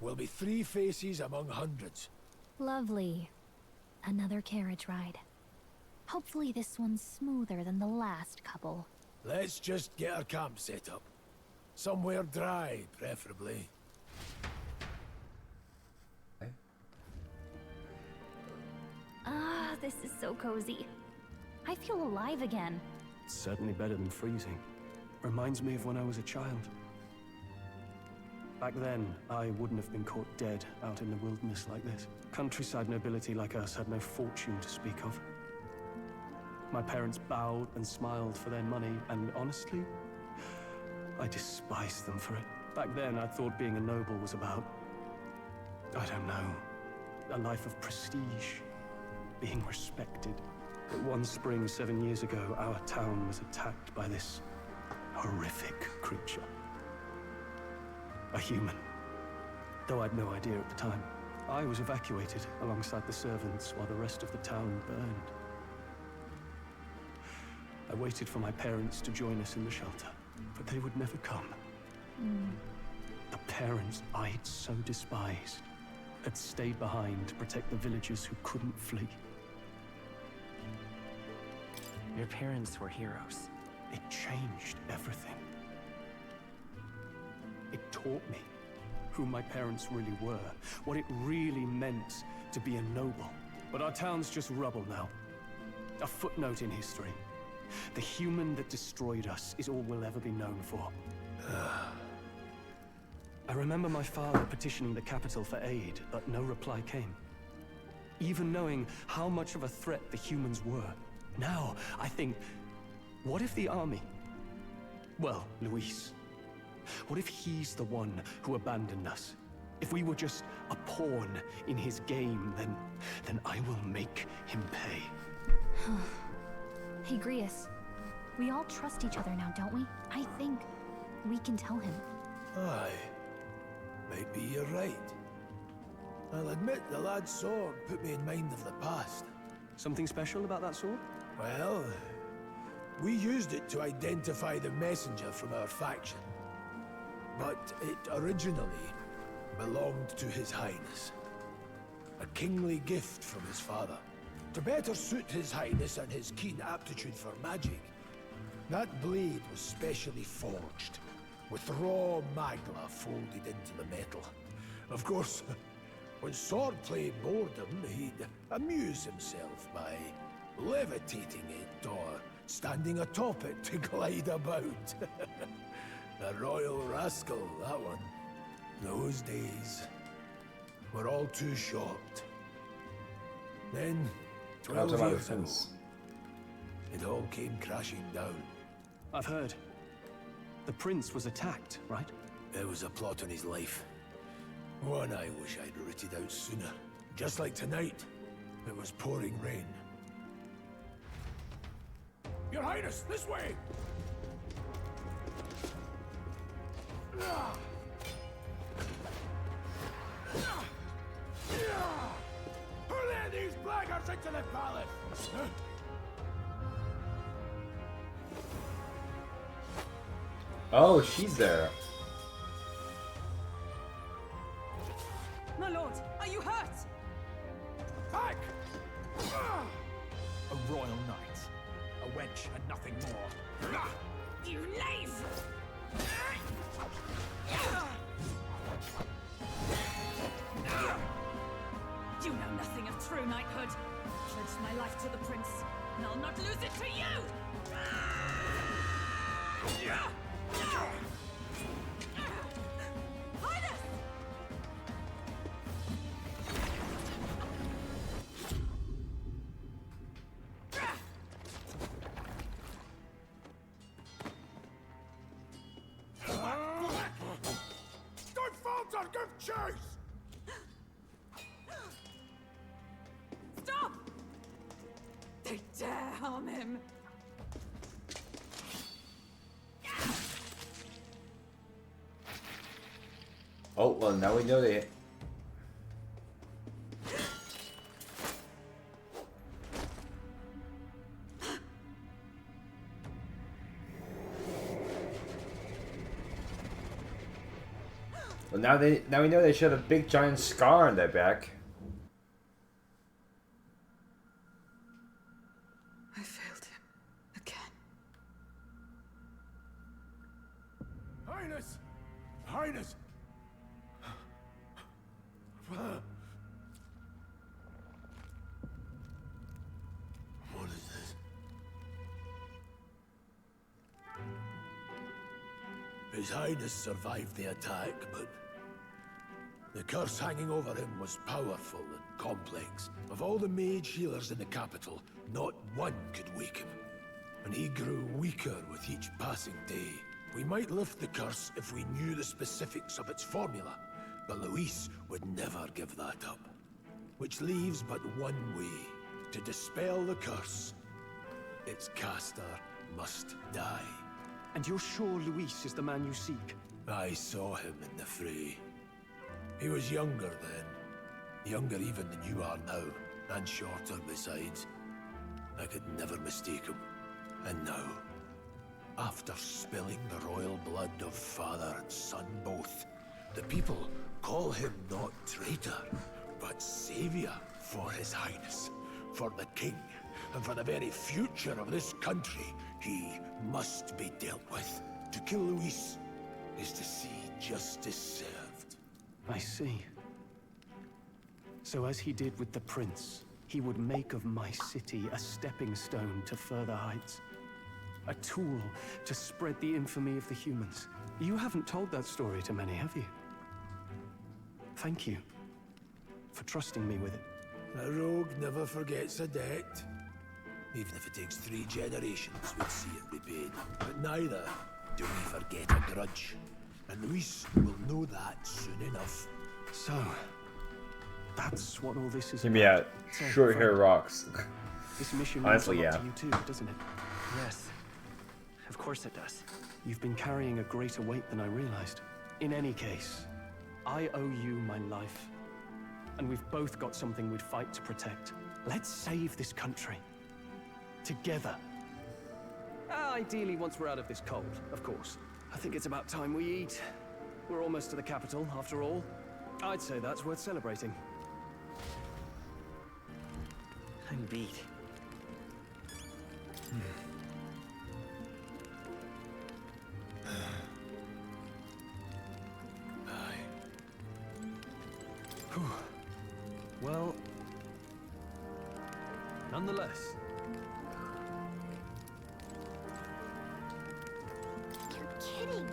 We'll be 3 faces among hundreds. Lovely. Another carriage ride. Hopefully this one's smoother than the last couple. Let's just get our camp set up. Somewhere dry, preferably. Ah, this is so cozy. I feel alive again. It's certainly better than freezing. Reminds me of when I was a child. Back then, I wouldn't have been caught dead out in the wilderness like this. Countryside nobility like us had no fortune to speak of. My parents bowed and smiled for their money, and honestly, I despised them for it. Back then, I thought being a noble was about, I don't know, a life of prestige, being respected. But one spring 7 years ago, our town was attacked by this horrific creature. A human. Though I'd no idea at the time. I was evacuated alongside the servants while the rest of the town burned. I waited for my parents to join us in the shelter, but they would never come. The parents I'd so despised had stayed behind to protect the villagers who couldn't flee. Your parents were heroes. It changed everything. It taught me who my parents really were, what it really meant to be a noble. But our town's just rubble now. A footnote in history. The human that destroyed us is all we'll ever be known for. I remember my father petitioning the capital for aid, but no reply came. Even knowing how much of a threat the humans were. Now, I think, what if the army? Well, Luis. What if he's the one who abandoned us? If we were just a pawn in his game, then I will make him pay. Hey, Grius. We all trust each other now, don't we? I think we can tell him. Aye. Maybe you're right. I'll admit the lad's sword put me in mind of the past. Something special about that sword? Well, we used it to identify the messenger from our faction. But it originally belonged to His Highness. A kingly gift from his father. To better suit His Highness and his keen aptitude for magic, that blade was specially forged, with raw magla folded into the metal. Of course, when swordplay bored him, he'd amuse himself by levitating it or standing atop it to glide about. A royal rascal, that one. Those days were all too short. Then, 12 years ago, it all came crashing down. I've heard. The prince was attacked, right? There was a plot on his life. One I wish I'd rooted out sooner. Just like tonight, it was pouring rain. Your Highness, this way! Who let these blackguards into the palace? Oh, she's there. My lord, are you hurt? Back! A royal knight. A wench and nothing more. You knave! You know nothing of true knighthood. Pledged my life to the prince, and I'll not lose it to you! Highness! Don't falter! Give chase! Stop! They dare harm him! Oh, well, now we know they... Well, now we know they showed a big giant scar on their back. I failed him. Again. Highness! Highness! What is this? His Highness survived the attack, but the curse hanging over him was powerful and complex. Of all the mage healers in the capital, not one could wake him. And he grew weaker with each passing day. We might lift the curse if we knew the specifics of its formula, but Luis would never give that up. Which leaves but one way to dispel the curse. Its caster must die. And you're sure Luis is the man you seek? I saw him in the fray. He was younger then. Younger even than you are now, and shorter besides. I could never mistake him. And now, after spilling the royal blood of father and son both, the people call him not traitor, but savior for his highness, for the king, and for the very future of this country. He must be dealt with. To kill Luis is to see justice served. I see. So as he did with the prince, he would make of my city a stepping stone to further heights. A tool to spread the infamy of the humans. You haven't told that story to many, have you? Thank you for trusting me with it. A rogue never forgets a debt. Even if it takes 3 generations, we'd see it repaid. But neither do we forget a grudge. And Luis will know that soon enough. So, that's what all this is Give me a So, short hair rocks. This mission Honestly, means a lot yeah. to you too, doesn't it? Yes. Of course it does. You've been carrying a greater weight than I realized. In any case, I owe you my life. And we've both got something we'd fight to protect. Let's save this country. Together. Ideally, once we're out of this cold, of course. I think it's about time we eat. We're almost to the capital, after all. I'd say that's worth celebrating. I'm beat. Well, nonetheless. You're kidding.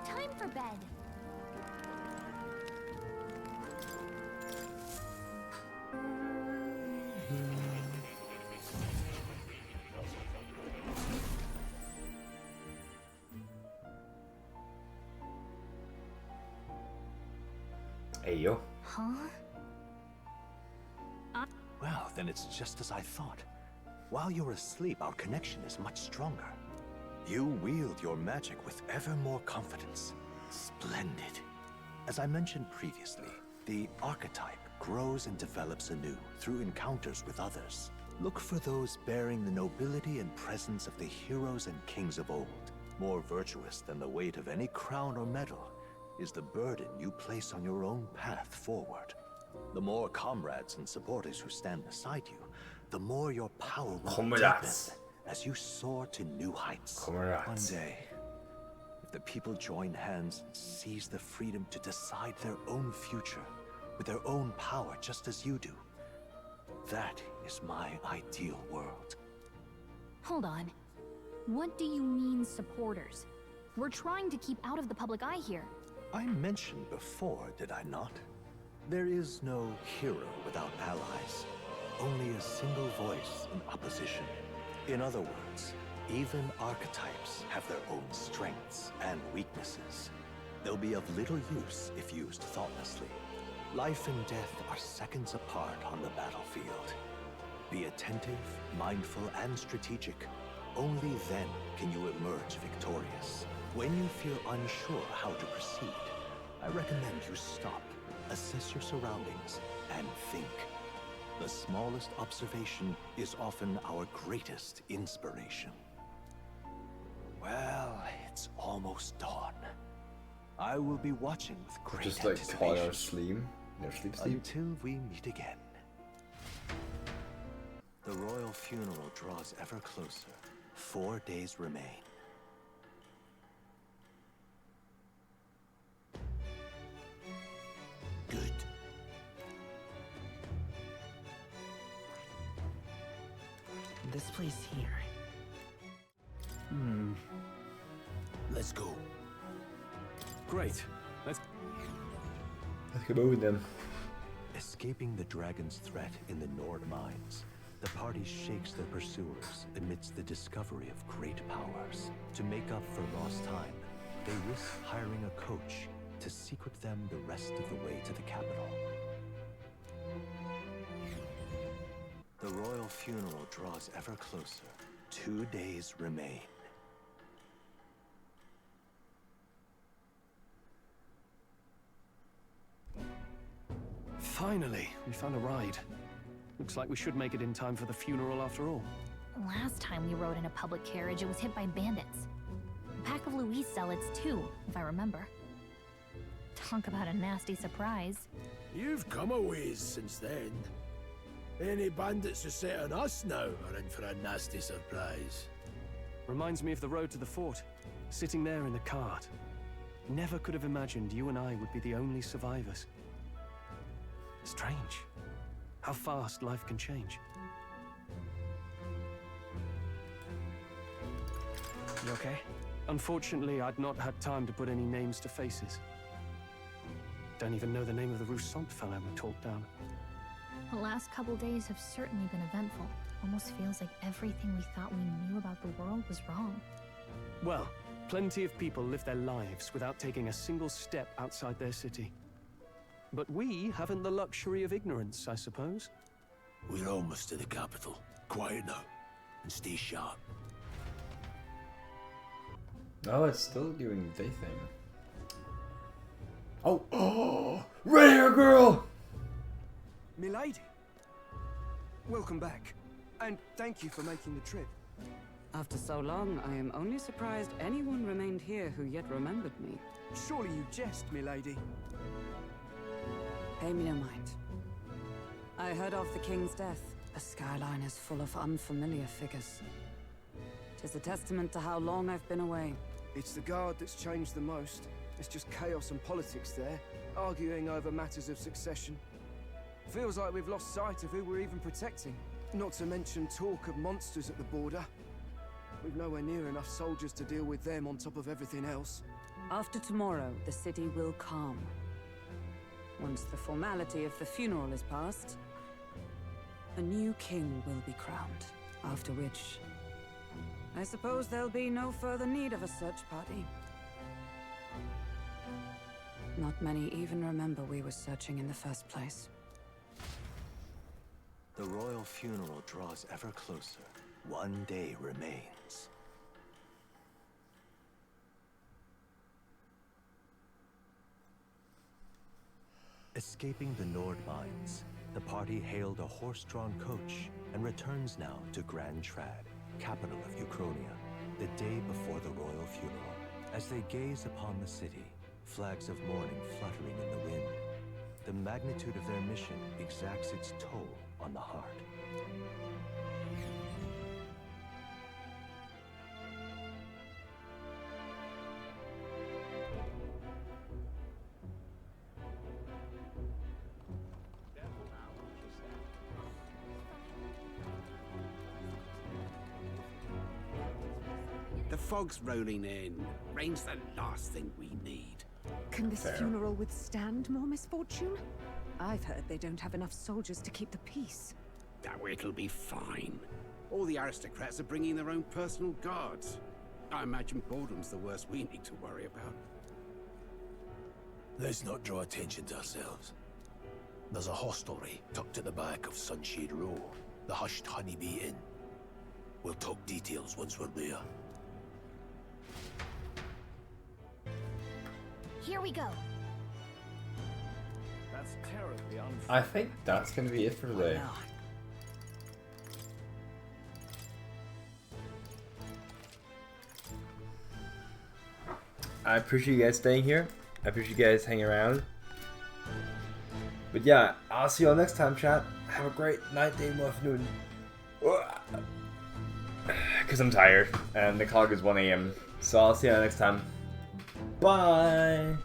Time for bed. Hey, yo. Huh? Well, then it's just as I thought. While you're asleep, our connection is much stronger. You wield your magic with ever more confidence. Splendid. As I mentioned previously, the archetype grows and develops anew through encounters with others. Look for those bearing the nobility and presence of the heroes and kings of old. More virtuous than the weight of any crown or medal is the burden you place on your own path forward. The more comrades and supporters who stand beside you, the more your power will Comrades. deepen as you soar to new heights. Comrades. One day, if the people join hands and seize the freedom to decide their own future with their own power just as you do, that is my ideal world. Hold on. What do you mean, supporters? We're trying to keep out of the public eye here. I mentioned before, did I not? There is no hero without allies. Only a single voice in opposition. In other words, even archetypes have their own strengths and weaknesses. They'll be of little use if used thoughtlessly. Life and death are seconds apart on the battlefield. Be attentive, mindful, and strategic. Only then can you emerge victorious. When you feel unsure how to proceed, I recommend you stop, assess your surroundings, and think. The smallest observation is often our greatest inspiration. Well, it's almost dawn. I will be watching with great Just like anticipation. Tyler sleep. Until we meet again. The royal funeral draws ever closer. 4 days remain. Good. This place here. Let's go. Great. Let's get moving then. Escaping the dragon's threat in the Nord mines, the party shakes their pursuers amidst the discovery of great powers. To make up for lost time, they risk hiring a coach to secret them the rest of the way to the capital. The royal funeral draws ever closer. 2 days remain. Finally, we found a ride. Looks like we should make it in time for the funeral after all. Last time we rode in a public carriage, it was hit by bandits. A pack of Louise zealots too, if I remember. Talk about a nasty surprise. You've come a ways since then. Any bandits who set on us now are in for a nasty surprise. Reminds me of the road to the fort, sitting there in the cart. Never could have imagined you and I would be the only survivors. Strange. How fast life can change. You okay? Unfortunately, I'd not had time to put any names to faces. Don't even know the name of the Roussant fellow we talked down. The last couple days have certainly been eventful. Almost feels like everything we thought we knew about the world was wrong. Well, plenty of people live their lives without taking a single step outside their city. But we haven't the luxury of ignorance, I suppose. We're almost to the capital. Quiet now, and stay sharp. Oh, it's still doing the thing. Oh, red hair girl! Milady, welcome back, and thank you for making the trip. After so long, I am only surprised anyone remained here who yet remembered me. Surely you jest, milady. Pay me no mind. I heard of the king's death. The skyline is full of unfamiliar figures. 'Tis a testament to how long I've been away. It's the guard that's changed the most. It's just chaos and politics there, arguing over matters of succession. Feels like we've lost sight of who we're even protecting. Not to mention talk of monsters at the border. We've nowhere near enough soldiers to deal with them on top of everything else. After tomorrow, the city will calm. Once the formality of the funeral is past, a new king will be crowned. After which, I suppose there'll be no further need of a search party. Not many even remember we were searching in the first place. The royal funeral draws ever closer. 1 day remains. Escaping the Nord mines, the party hailed a horse-drawn coach and returns now to Grand Trad, capital of Uchronia, the day before the royal funeral. As they gaze upon the city, flags of mourning fluttering in the wind, the magnitude of their mission exacts its toll on the heart. The fog's rolling in. Rain's the last thing we need. Can this funeral withstand more misfortune? I've heard they don't have enough soldiers to keep the peace. Oh, it'll be fine. All the aristocrats are bringing their own personal guards. I imagine boredom's the worst we need to worry about. Let's not draw attention to ourselves. There's a hostelry tucked at the back of Sunshade Row, the Hushed Honeybee Inn. We'll talk details once we're there. Here we go. That's terribly unfair. I think that's going to be it for today. I appreciate you guys staying here. I appreciate you guys hanging around. But yeah, I'll see you all next time, chat. Have a great night, day, afternoon. Because I'm tired and the clock is 1 AM. So I'll see you all next time. Bye.